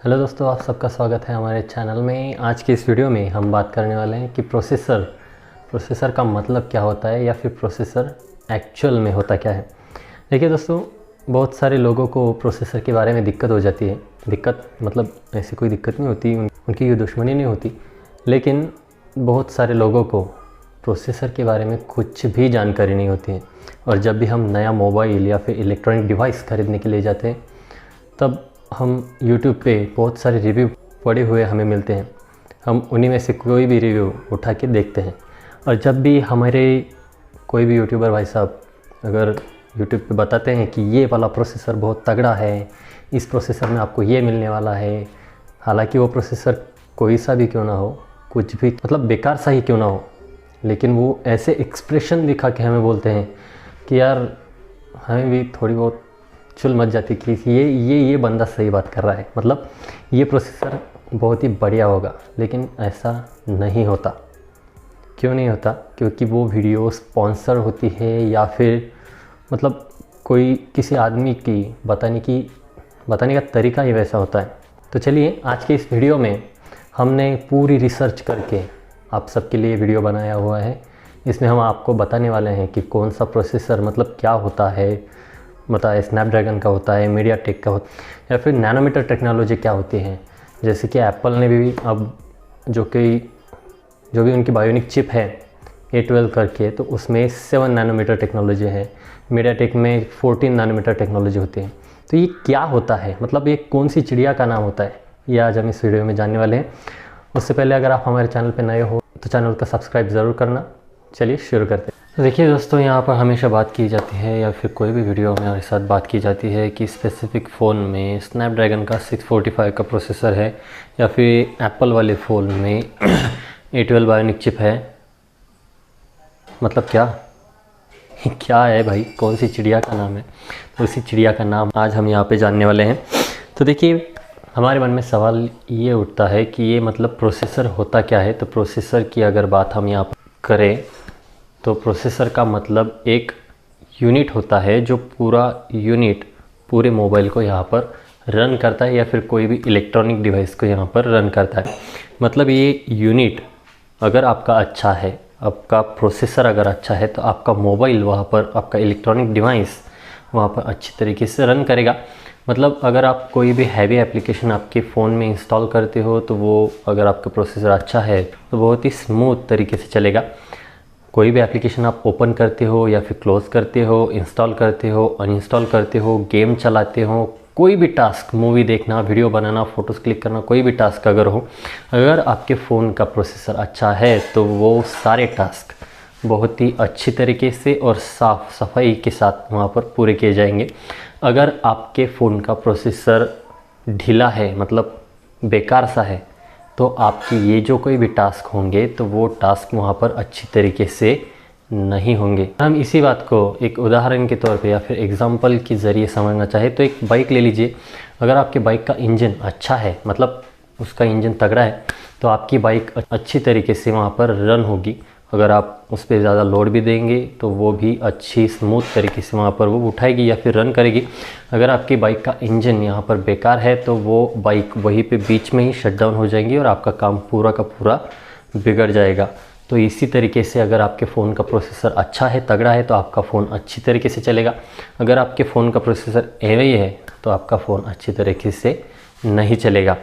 Hello दोस्तों, आप सबका स्वागत है हमारे चैनल में। आज की इस वीडियो में हम बात करने वाले हैं कि प्रोसेसर का मतलब क्या होता है या फिर प्रोसेसर एक्चुअल में होता क्या है। देखिए दोस्तों, बहुत सारे लोगों को प्रोसेसर के बारे में दिक्कत हो जाती है। दिक्कत मतलब ऐसी कोई दिक्कत नहीं होती, उनकी ये दुश्मनी नहीं होती, लेकिन बहुत सारे लोगों को प्रोसेसर के बारे में कुछ भी जानकारी नहीं होती है। और जब भी हम नया मोबाइल या फिर इलेक्ट्रॉनिक डिवाइस खरीदने के लिए जाते हैं, तब हम YouTube पे बहुत सारे रिव्यू पड़े हुए हमें मिलते हैं। हम उन्हीं में से कोई भी रिव्यू उठा के देखते हैं। और जब भी हमारे कोई भी यूट्यूबर भाई साहब अगर YouTube पे बताते हैं कि ये वाला प्रोसेसर बहुत तगड़ा है, इस प्रोसेसर में आपको ये मिलने वाला है, हालांकि वो प्रोसेसर कोई सा भी क्यों ना हो, कुछ भी मतलब बेकार सा ही क्यों ना हो, लेकिन वो ऐसे एक्सप्रेशन दिखा के हमें बोलते हैं कि यार हमें भी थोड़ी बहुत चुल मच जाती कि ये बंदा सही बात कर रहा है, मतलब ये प्रोसेसर बहुत ही बढ़िया होगा। लेकिन ऐसा नहीं होता। क्यों नहीं होता? क्योंकि वो वीडियो स्पॉन्सर होती है या फिर मतलब कोई किसी आदमी की बताने का तरीका ही वैसा होता है। तो चलिए, आज के इस वीडियो में हमने पूरी रिसर्च करके आप सबके लिए वीडियो बनाया हुआ है। इसमें हम आपको बताने वाले हैं कि कौन सा प्रोसेसर मतलब क्या होता है, मतलब स्नैपड्रैगन का होता है, मीडियाटेक का होता है, या फिर नैनोमीटर टेक्नोलॉजी क्या होती है। जैसे कि एप्पल ने भी अब जो भी उनकी बायोनिक चिप है A12 करके, तो उसमें 7 नैनोमीटर टेक्नोलॉजी है। मीडियाटेक में 14 नैनोमीटर टेक्नोलॉजी होती है। तो ये क्या होता है, मतलब ये कौन सी चिड़िया का नाम होता है, ये आज हम इस वीडियो में जानने वाले हैं। उससे पहले अगर आप हमारे चैनल पर नए हो तो चैनल का सब्सक्राइब ज़रूर करना। चलिए शुरू करते हैं। तो देखिए दोस्तों, यहाँ पर हमेशा बात की जाती है या फिर कोई भी वीडियो में हमारे साथ बात की जाती है कि स्पेसिफ़िक फ़ोन में स्नैपड्रैगन का 645 का प्रोसेसर है, या फिर एप्पल वाले फ़ोन में A12 बायोनिक चिप है। मतलब क्या है भाई, कौन सी चिड़िया का नाम है? तो उसी चिड़िया का नाम आज हम यहाँ पे जानने वाले हैं। तो देखिए, हमारे मन में सवाल ये उठता है कि ये मतलब प्रोसेसर होता क्या है। तो प्रोसेसर की अगर बात हम यहाँ पर करें तो प्रोसेसर का मतलब एक यूनिट होता है जो पूरे मोबाइल को यहाँ पर रन करता है, या फिर कोई भी इलेक्ट्रॉनिक डिवाइस को यहाँ पर रन करता है। मतलब ये यूनिट अगर आपका अच्छा है, आपका प्रोसेसर अगर अच्छा है, तो आपका मोबाइल वहाँ पर, आपका इलेक्ट्रॉनिक डिवाइस वहाँ पर अच्छी तरीके से रन करेगा। मतलब अगर आप कोई भी हैवी एप्लीकेशन आपके फ़ोन में इंस्टॉल करते हो, तो वो अगर आपका प्रोसेसर अच्छा है तो बहुत ही स्मूथ तरीके से चलेगा। कोई भी एप्लीकेशन आप ओपन करते हो या फिर क्लोज़ करते हो, इंस्टॉल करते हो, अनइंस्टॉल करते हो, गेम चलाते हो, कोई भी टास्क, मूवी देखना, वीडियो बनाना, फ़ोटोज़ क्लिक करना, कोई भी टास्क अगर आपके फ़ोन का प्रोसेसर अच्छा है तो वो सारे टास्क बहुत ही अच्छी तरीके से और साफ़ सफाई के साथ वहाँ पर पूरे किए जाएंगे। अगर आपके फ़ोन का प्रोसेसर ढीला है, मतलब बेकार सा है, तो आपकी ये जो कोई भी टास्क होंगे तो वो टास्क वहाँ पर अच्छी तरीके से नहीं होंगे। हम इसी बात को एक उदाहरण के तौर पे या फिर एग्जांपल के ज़रिए समझना चाहे तो एक बाइक ले लीजिए। अगर आपके बाइक का इंजन अच्छा है, मतलब उसका इंजन तगड़ा है, तो आपकी बाइक अच्छी तरीके से वहाँ पर रन होगी। अगर आप उस पर ज़्यादा लोड भी देंगे तो वो भी अच्छी स्मूथ तरीके से वहाँ पर वो उठाएगी या फिर रन करेगी। अगर आपकी बाइक का इंजन यहाँ पर बेकार है तो वो बाइक वहीं पे बीच में ही शट डाउन हो जाएंगी और आपका काम पूरा का पूरा बिगड़ जाएगा। तो इसी तरीके से अगर आपके फ़ोन का प्रोसेसर अच्छा है, तगड़ा है, तो आपका फ़ोन अच्छी तरीके से चलेगा। अगर आपके फ़ोन का प्रोसेसर एवं ही है तो आपका फ़ोन अच्छी तरीके से नहीं चलेगा।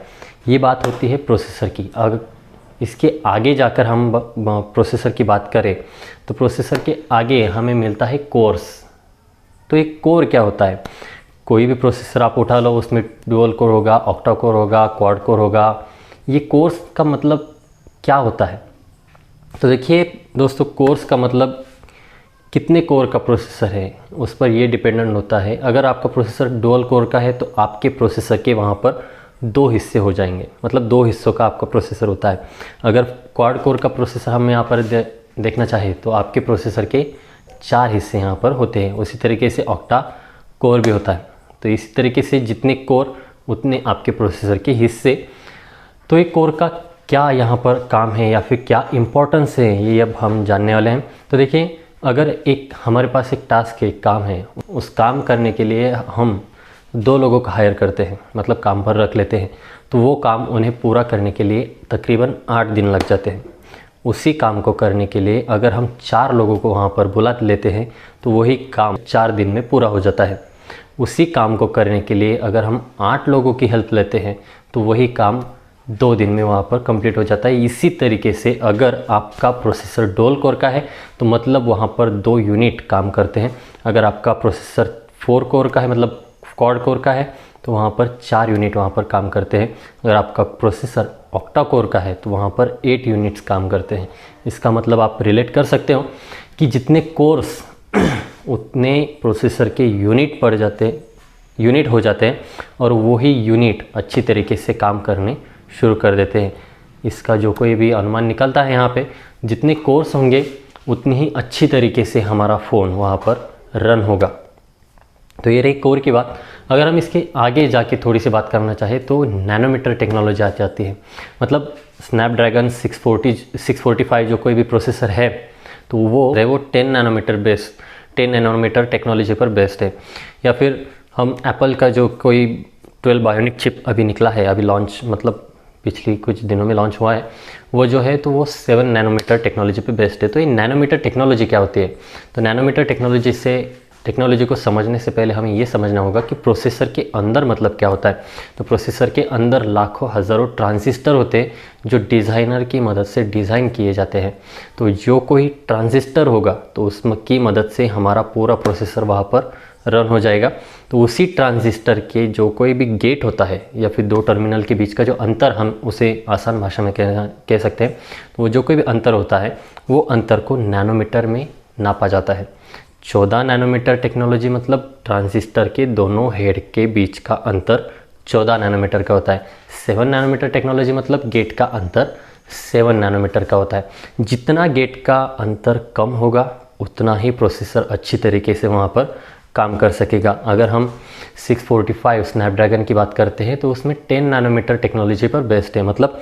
ये बात होती है प्रोसेसर की। अगर इसके आगे जाकर हम प्रोसेसर की बात करें तो प्रोसेसर के आगे हमें मिलता है कोर्स। तो एक कोर क्या होता है? कोई भी प्रोसेसर आप उठा लो, उसमें डुअल कोर होगा, ऑक्टा कोर होगा, क्वाड कोर होगा। ये कोर्स का मतलब क्या होता है? तो देखिए दोस्तों, कोर्स का मतलब कितने कोर का प्रोसेसर है उस पर ये डिपेंडेंट होता है। अगर आपका प्रोसेसर डुअल कोर का है तो आपके प्रोसेसर के वहाँ पर 2 हिस्से हो जाएंगे, मतलब 2 हिस्सों का आपका प्रोसेसर होता है। अगर क्वाड कोर का प्रोसेसर हम यहाँ पर देखना चाहें तो आपके प्रोसेसर के 4 हिस्से यहाँ पर होते हैं। उसी तरीके से ऑक्टा कोर भी होता है। तो इसी तरीके से जितने कोर उतने आपके प्रोसेसर के हिस्से। तो एक कोर का क्या यहाँ पर काम है या फिर क्या इम्पोर्टेंस है, ये अब हम जानने वाले हैं। तो देखिए, अगर हमारे पास एक टास्क है, एक काम है, उस काम करने के लिए हम 2 लोगों को हायर करते हैं, मतलब काम पर रख लेते हैं, तो वो काम उन्हें पूरा करने के लिए तकरीबन 8 दिन लग जाते हैं। उसी काम को करने के लिए अगर हम 4 लोगों को वहाँ पर बुला लेते हैं तो वही काम 4 दिन में पूरा हो जाता है। उसी काम को करने के लिए अगर हम 8 लोगों की हेल्प लेते हैं तो वही काम 2 दिन में वहाँ पर कंप्लीट हो जाता है। इसी तरीके से अगर आपका प्रोसेसर डुअल कोर का है तो मतलब वहाँ पर 2 यूनिट काम करते हैं। अगर आपका प्रोसेसर 4 कोर का है, मतलब क्वाड कोर का है, तो वहाँ पर 4 यूनिट वहाँ पर काम करते हैं। अगर आपका प्रोसेसर ऑक्टा कोर का है तो वहाँ पर 8 यूनिट्स काम करते हैं। इसका मतलब आप रिलेट कर सकते हो कि जितने कोर्स उतने प्रोसेसर के यूनिट हो जाते हैं और वही यूनिट अच्छी तरीके से काम करने शुरू कर देते हैं। इसका जो कोई भी अनुमान निकलता है यहाँ पे, जितने कोर्स होंगे उतनी ही अच्छी तरीके से हमारा फ़ोन वहाँ पर रन होगा। तो ये रही कोर की बात। अगर हम इसके आगे जाके थोड़ी सी बात करना चाहें तो नैनोमीटर टेक्नोलॉजी आ जाती है। मतलब स्नैपड्रैगन 645 जो कोई भी प्रोसेसर है तो वो 10 नैनोमीटर टेक्नोलॉजी पर बेस्ड है। या फिर हम एप्पल का जो कोई 12 बायोनिक चिप अभी निकला है, अभी लॉन्च, मतलब पिछली कुछ दिनों में लॉन्च हुआ है, वो जो है तो वो 7 नैनोमीटर टेक्नोलॉजी पे बेस्ड है। तो ये नैनोमीटर टेक्नोलॉजी क्या होती है? तो नैनोमीटर टेक्नोलॉजी को समझने से पहले हमें ये समझना होगा कि प्रोसेसर के अंदर मतलब क्या होता है। तो प्रोसेसर के अंदर लाखों हज़ारों ट्रांजिस्टर होते हैं जो डिज़ाइनर की मदद से डिज़ाइन किए जाते हैं। तो जो कोई ट्रांजिस्टर होगा तो उसकी मदद से हमारा पूरा प्रोसेसर वहाँ पर रन हो जाएगा। तो उसी ट्रांजिस्टर के जो कोई भी गेट होता है या फिर 2 टर्मिनल के बीच का जो अंतर, हम उसे आसान भाषा में कह सकते हैं, तो वो जो कोई भी अंतर होता है वो अंतर को नैनोमीटर में नापा जाता है। 14 नैनोमीटर टेक्नोलॉजी मतलब ट्रांजिस्टर के दोनों हेड के बीच का अंतर 14 नैनोमीटर का होता है। 7 नैनोमीटर टेक्नोलॉजी मतलब गेट का अंतर 7 नैनोमीटर का होता है। जितना गेट का अंतर कम होगा उतना ही प्रोसेसर अच्छी तरीके से वहाँ पर काम कर सकेगा। अगर हम 645 स्नैपड्रैगन की बात करते हैं तो उसमें 10 नैनोमीटर टेक्नोलॉजी पर बेस्ड है। मतलब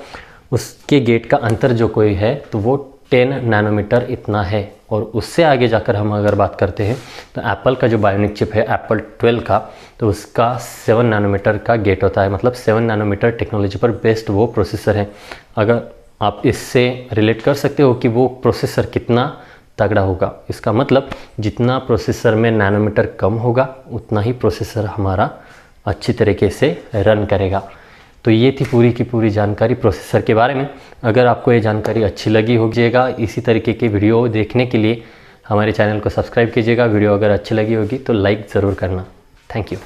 उसके गेट का अंतर जो कोई है तो वो 10 नैनोमीटर इतना है। और उससे आगे जाकर हम अगर बात करते हैं तो एप्पल का जो बायोनिक चिप है एप्पल 12 का, तो उसका 7 नैनोमीटर का गेट होता है। मतलब 7 नैनोमीटर टेक्नोलॉजी पर बेस्ड वो प्रोसेसर है। अगर आप इससे रिलेट कर सकते हो कि वो प्रोसेसर कितना तगड़ा होगा। इसका मतलब जितना प्रोसेसर में नैनोमीटर कम होगा उतना ही प्रोसेसर हमारा अच्छी तरीके से रन करेगा। तो ये थी पूरी की पूरी जानकारी प्रोसेसर के बारे में। अगर आपको ये जानकारी अच्छी लगी होगी, इसी तरीके की वीडियो देखने के लिए हमारे चैनल को सब्सक्राइब कीजिएगा। वीडियो अगर अच्छी लगी होगी तो लाइक ज़रूर करना। Thank you.